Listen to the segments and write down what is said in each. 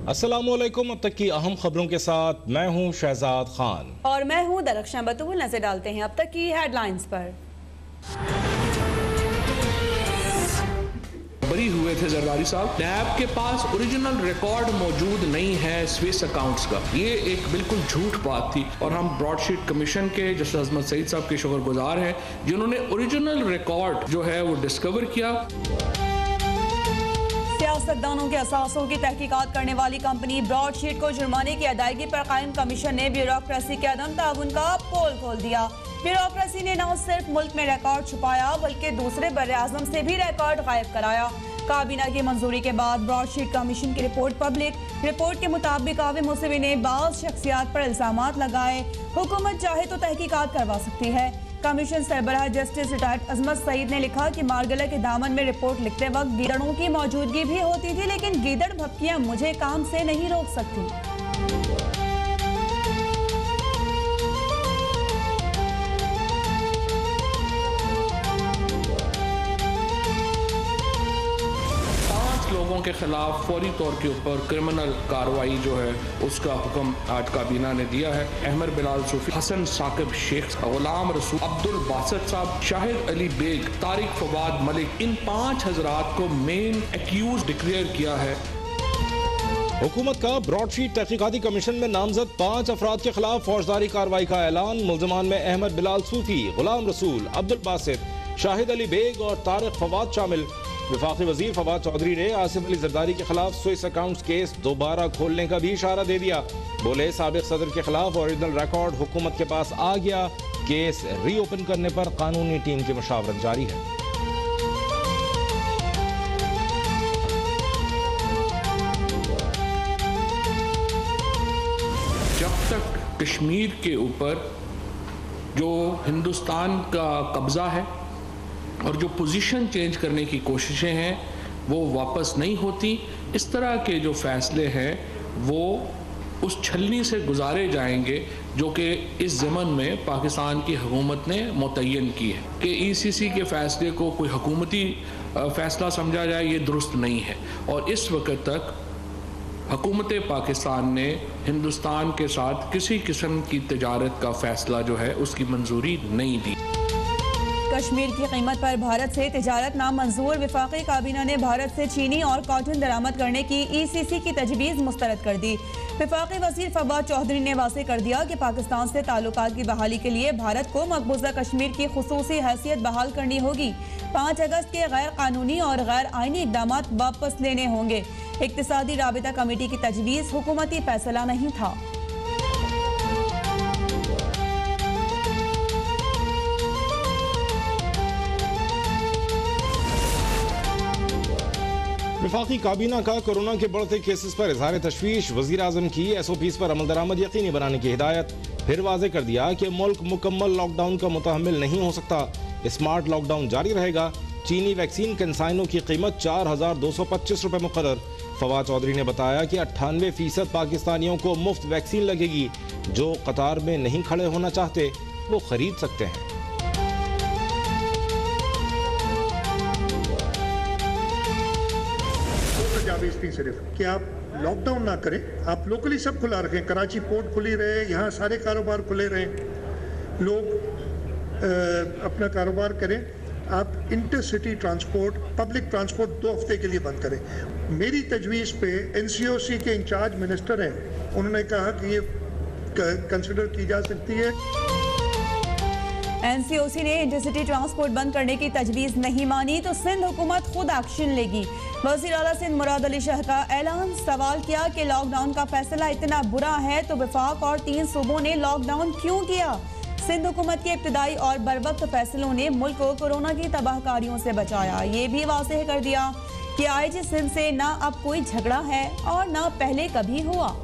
अस्सलामुअलैकुम। अब तक की अहम खबरों के साथ मैं हूं शहजाद खान और मैं हूं दरख्शां बतूल। नजर डालते हैं अब तक की हेडलाइंस पर। बरी हुए थे जरदारी साहब। नैब के पास ओरिजिनल रिकॉर्ड मौजूद नहीं है स्विस अकाउंट्स का, ये एक बिल्कुल झूठ बात थी और हम ब्रॉडशीट कमीशन के जस्टिस अजमत सईद साहब के शुक्रगुजार हैं जिन्होंने ओरिजिनल रिकॉर्ड जो है वो डिस्कवर किया। सियासतदानों के असासों की तहकीकात करने वाली कंपनी ब्रॉडशीट को जुर्माने की अदायगी पर कायम कमीशन ने ब्यूरोक्रेसी के अदम ताउन का पोल खोल दिया। ब्यूरोक्रेसी ने न सिर्फ मुल्क में रिकॉर्ड छुपाया बल्कि दूसरे बर्रे आज़म से भी रिकॉर्ड गायब कराया। काबीना की मंजूरी के बाद ब्रॉडशीट कमीशन की रिपोर्ट पब्लिक। रिपोर्ट के मुताबिक आवे मुसवी ने बाज़ शख्सियात पर इल्जामात लगाए। हुकूमत चाहे तो तहकीकात करवा सकती है। कमीशन सरबराह जस्टिस रिटायर्ड अजमत सईद ने लिखा कि मारगला के दामन में रिपोर्ट लिखते वक्त गीदड़ों की मौजूदगी भी होती थी, लेकिन गीदड़ भपकियां मुझे काम से नहीं रोक सकती। लोगों के खिलाफ फौरी तौर के ऊपर क्रिमिनल कार्रवाई जो है उसका हुक्म आज काबीना ने दिया है। अहमद बिलाल सूफी, हसन साकिब शेख, गुलाम रसूल, अब्दुल बासित साहब, शाहिद अली बेग, तारिक फवाद मलिक, इन 5 हजरात को मेन एक्यूज डिक्लेयर किया है। हुकूमत का ब्रॉडशीट तहकीकाती कमीशन में नामजद 5 अफराद के खिलाफ फौजदारी कार्रवाई का ऐलान। मुल्जमान में अहमद बिलाल सूफी, गुलाम रसूल, अब्दुल बासित, शाहिद अली बेग और तारिक फवाद शामिल। वफाकी वजीर फवाद चौधरी ने आसिफ अली जरदारी के खिलाफ स्विस अकाउंट्स केस दोबारा खोलने का भी इशारा दे दिया। बोले साबिक सदर के खिलाफ ओरिजिनल रिकॉर्ड हुकूमत के पास आ गया, केस रीओपन करने पर कानूनी टीम की मशावरत जारी है। जब तक कश्मीर के ऊपर जो हिंदुस्तान का कब्जा है और जो पोजीशन चेंज करने की कोशिशें हैं वो वापस नहीं होती, इस तरह के जो फैसले हैं वो उस छलनी से गुजारे जाएंगे जो कि इस ज़मन में पाकिस्तान की हुकूमत ने मुतय्यन की है कि ECC के फैसले को कोई हुकूमती फ़ैसला समझा जाए, ये दुरुस्त नहीं है। और इस वक्त तक हुकूमत पाकिस्तान ने हिंदुस्तान के साथ किसी किस्म की तजारत का फ़ैसला जो है उसकी मंजूरी नहीं दी। कश्मीर की कीमत पर भारत से तिजारत नामंजूर। वफाकी काबीना ने भारत से चीनी और कॉटन दरामद करने की ECC की तजवीज़ मुस्तरद कर दी। वफाकी वजीर फवाद चौधरी ने वाज़ेह कर दिया कि पाकिस्तान से ताल्लुकात की बहाली के लिए भारत को मकबूजा कश्मीर की खुसूसी हैसियत बहाल करनी होगी। 5 अगस्त के गैर कानूनी और गैर आइनी इकदाम वापस लेने होंगे। इक्तिसादी राबिता कमेटी की तजवीज़ हुकूमती फैसला नहीं था। वफाकी काबीना का कोरोना के बढ़ते केसेस पर इजहार तशवीश। वज़ीर आज़म की SOPs पर अमल दरामद यकीनी बनाने की हिदायत। फिर वाज़ेह कर दिया कि मुल्क मुकम्मल लॉकडाउन का मुतहम्मिल नहीं हो सकता, स्मार्ट लॉकडाउन जारी रहेगा। चीनी वैक्सीन कंसाइनों की कीमत 4,225 रुपये मुकर्रर। फवाद चौधरी ने बताया कि 98% पाकिस्तानियों को मुफ्त वैक्सीन लगेगी। जो कतार में नहीं खड़े होना चाहते वो खरीद सकते हैं। थी सिर्फ कि आप लॉकडाउन ना करें, आप लोकली सब खुला रखें। कराची पोर्ट खुली रहे, यहाँ सारे कारोबार खुले रहें, लोग अपना कारोबार करें। आप इंटरसिटी ट्रांसपोर्ट, पब्लिक ट्रांसपोर्ट 2 हफ्ते के लिए बंद करें। मेरी तजवीज़ पे NCOC के इंचार्ज मिनिस्टर हैं, उन्होंने कहा कि ये कंसिडर की जा सकती है। NCOC ने इंटरसिटी ट्रांसपोर्ट बंद करने की तजवीज़ नहीं मानी तो सिंध हुकूमत खुद एक्शन लेगी। वज़ीर आला सिंध मुराद अली शाह का ऐलान। सवाल किया कि लॉकडाउन का फैसला इतना बुरा है तो वफाक और 3 सूबों ने लॉकडाउन क्यों किया। सिंध हुकूमत के इब्तिदाई और बरवक्त फैसलों ने मुल्क को कोरोना की तबाहकारियों से बचाया। ये भी वाज़ेह कर दिया कि IG सिंध से ना अब कोई झगड़ा है और ना पहले कभी हुआ।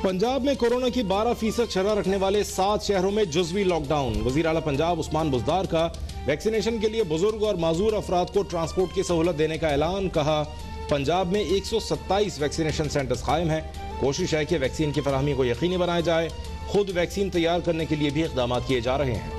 पंजाब में कोरोना की 12% शरह रखने वाले 7 शहरों में जुज़वी लॉकडाउन। वज़ीर आला पंजाब उस्मान बुज़दार का वैक्सीनेशन के लिए बुजुर्ग और माजूर अफराद को ट्रांसपोर्ट की सहूलत देने का ऐलान। कहा पंजाब में 127 वैक्सीनेशन सेंटर्स कायम हैं। कोशिश है कि वैक्सीन की फराहमी को यकीनी बनाया जाए। खुद वैक्सीन तैयार करने के लिए भी इक़दाम किए जा रहे हैं।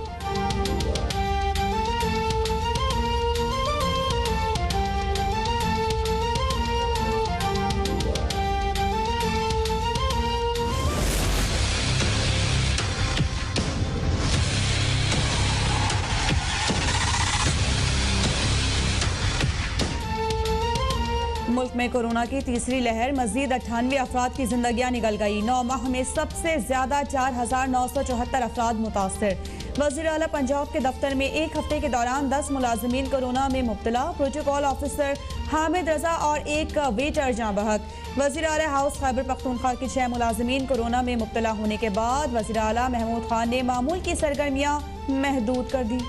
मुल्क में कोरोना की तीसरी लहर, मजीद 98 अफराद की जिंदगियां निकल गई। 9 माह में सबसे ज्यादा 4,974 अफराद मुतासर। वज़ीर आला पंजाब के दफ्तर में एक हफ्ते के दौरान 10 मुलाजमीन कोरोना में मुब्तला। प्रोटोकॉल ऑफिसर हामिद रजा और एक वेटर जाँ बहक। वज़ीर आला हाउस खैबर पख्तूनख्वा के 6 मुलाजमीन कोरोना में मुब्तला होने के बाद वज़ीर आला महमूद खान ने मामूल की सरगर्मियाँ महदूद कर दी।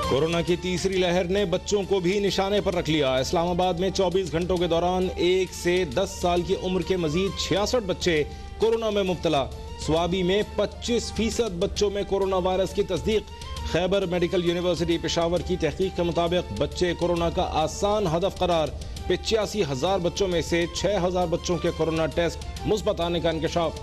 कोरोना की तीसरी लहर ने बच्चों को भी निशाने पर रख लिया। इस्लामाबाद में 24 घंटों के दौरान 1 से 10 साल की उम्र के मजीद 66 बच्चे कोरोना में मुब्तला। स्वाबी में 25% बच्चों में कोरोना वायरस की तस्दीक। खैबर मेडिकल यूनिवर्सिटी पेशावर की तहकीक के मुताबिक बच्चे कोरोना का आसान हदफ करार। 85,000 बच्चों में से 6,000 बच्चों के कोरोना टेस्ट मुस्बत आने का इंकशाफ।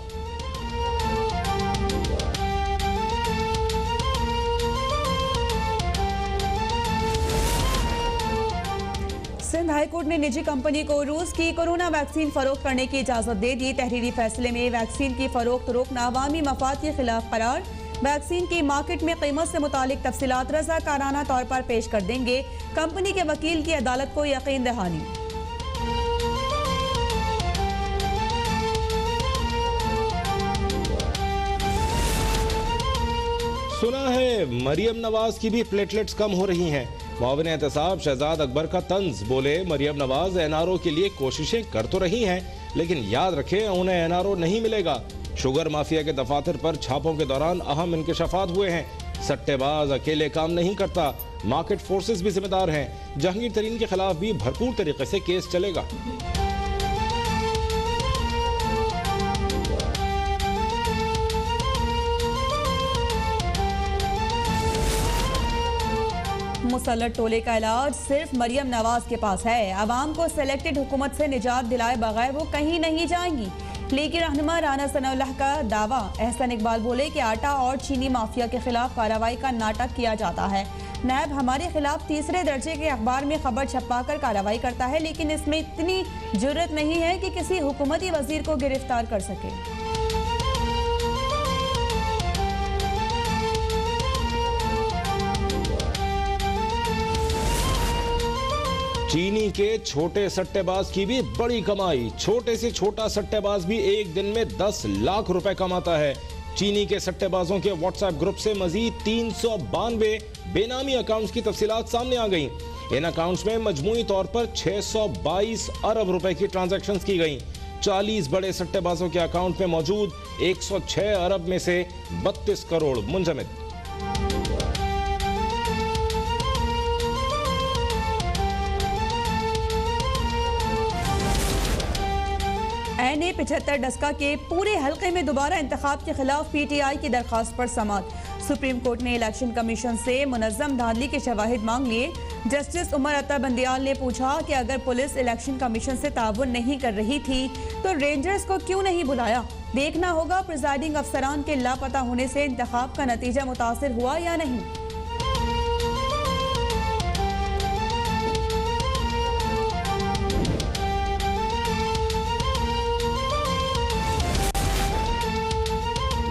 सिंध हाईकोर्ट ने निजी कंपनी को रूस की कोरोना वैक्सीन फरोख्त करने की इजाजत दे दी। तहरीरी फैसले में वैक्सीन की फरोख्त रोकना अवामी मफाद के खिलाफ करार। वैक्सीन की मार्केट में कीमत से मुतालिक तफसीलात रज़ाकाराना तौर पर पेश कर देंगे। कंपनी के वकील की अदालत को यकीन दहानी। सुना है मरियम नवाज की भी प्लेटलेट्स कम हो रही हैं। मुआविन एहतसाब शहजाद अकबर का तंज, बोले मरियम नवाज एनआरओ के लिए कोशिशें कर तो रही हैं, लेकिन याद रखें उन्हें एनआरओ नहीं मिलेगा। शुगर माफिया के दफातर पर छापों के दौरान अहम इंकशाफात हुए हैं। सट्टेबाज अकेले काम नहीं करता, मार्केट फोर्सेस भी जिम्मेदार हैं। जहांगीर तरीन के खिलाफ भी भरपूर तरीके से केस चलेगा। मुसल्लत टोले का इलाज सिर्फ मरियम नवाज के पास है। अवाम को सिलेक्टेड हुकूमत से निजात दिलाए बगैर वो कहीं नहीं जाएंगी। लीगी रहनुमा राना सनाउल्लाह का दावा। एहसन इकबाल बोले कि आटा और चीनी माफिया के खिलाफ कार्रवाई का नाटक किया जाता है। नैब हमारे खिलाफ तीसरे दर्जे के अखबार में खबर छपवाकर कार्रवाई करता है, लेकिन इसमें इतनी जुर्रत नहीं है कि किसी हुकूमती वजीर को गिरफ्तार कर सके। चीनी के छोटे सट्टेबाज की भी बड़ी कमाई। छोटे से छोटा सट्टेबाज भी एक दिन में 10 लाख रुपए कमाता है। चीनी के सट्टेबाजों के व्हाट्सएप ग्रुप से मजीद 392 बेनामी अकाउंट्स की तफसीलात सामने आ गई। इन अकाउंट्स में मजमूई तौर पर 622 अरब रुपए की ट्रांजैक्शंस की गई। 40 बड़े सट्टेबाजों के अकाउंट में मौजूद 106 अरब में से 32 करोड़ मुंजमद। एनए 75 डस्का के पूरे हल्के में दोबारा इंतखाब के खिलाफ पीटीआई की दरखास्त पर समाअत। सुप्रीम कोर्ट ने इलेक्शन कमीशन से मुनज़्ज़म धांधली के शवाहिद मांग लिए। जस्टिस उमर अता बंदियाल ने पूछा कि अगर पुलिस इलेक्शन कमीशन से ताउन नहीं कर रही थी तो रेंजर्स को क्यों नहीं बुलाया। देखना होगा प्रिजाइडिंग अफसरान के लापता होने से इंतखाब का नतीजा मुतासिर हुआ या नहीं।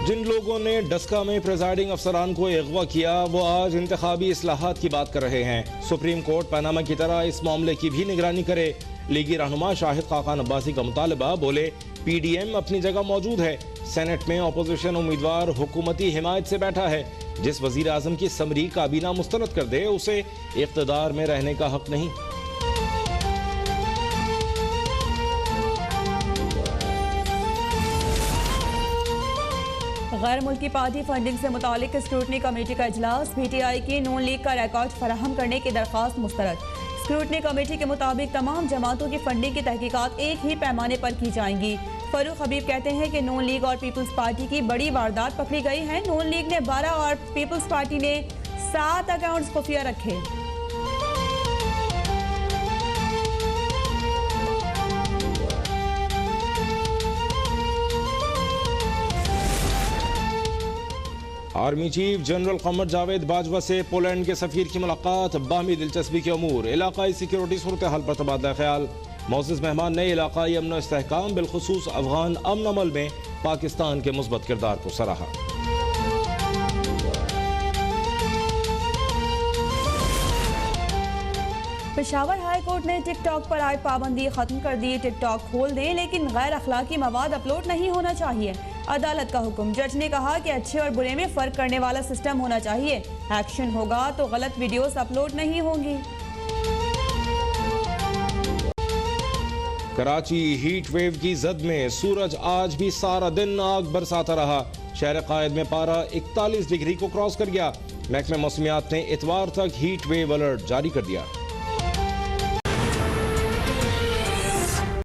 जिन लोगों ने डस्का में प्रिजाइडिंग अफसरान को अगवा किया वो आज इंतखाबी इस्लाहात की बात कर रहे हैं। सुप्रीम कोर्ट पनामा की तरह इस मामले की भी निगरानी करे। लीगी रहनुमा शाहिद खाकान अब्बासी का मुतालबा, बोले पीडीएम अपनी जगह मौजूद है। सेनेट में अपोजिशन उम्मीदवार हुकूमती हिमायत से बैठा है। जिस वजीर आजम की समरी काबीना मुस्तरद कर दे उसे इख्तिदार में रहने का हक नहीं। गैर मुल्की पार्टी फंडिंग से मुतालिक स्क्रूटनी कमेटी का इजलास। पीटीआई की नून लीग का रिकॉर्ड फराहम करने की दरख्वास्त मुस्तरद। स्क्रूटनी कमेटी के मुताबिक तमाम जमातों की फंडिंग की तहकीकात एक ही पैमाने पर की जाएंगी। फरूख हबीब कहते हैं कि नून लीग और पीपल्स पार्टी की बड़ी वारदात पकड़ी गई है। नून लीग ने 12 और पीपल्स पार्टी ने 7 अकाउंट्स खुफिया रखे। Army chief general Qamar Javed Bajwa से पोलैंड के सफीर की मुलाकात। बाहमी दिलचस्पी के अमूर, इलाकाई सिक्योरिटी सूरत हाल पर तबादला ख्याल। मौजूद मेहमान ने इलाकाई अमन इस्तेहकाम बिलखुसूस अफगान अमन अमल में पाकिस्तान के मुस्बत किरदार को सराहा। पेशावर हाई कोर्ट ने टिकटॉक पर आयद पाबंदी खत्म कर दी। टिकटॉक खोल दें लेकिन गैर अखलाकी मवाद अपलोड नहीं होना चाहिए। अदालत का हुक्म। जज ने कहा कि अच्छे और बुरे में फर्क करने वाला सिस्टम होना चाहिए। एक्शन होगा तो गलत वीडियोस अपलोड नहीं होंगी। कराची हीट वेव की जद में सूरज आज भी सारा दिन आग बरसाता रहा। शहर कायद में पारा 41 डिग्री को क्रॉस कर गया। महकमे मौसमियात ने इतवार तक हीट वेव अलर्ट जारी कर दिया।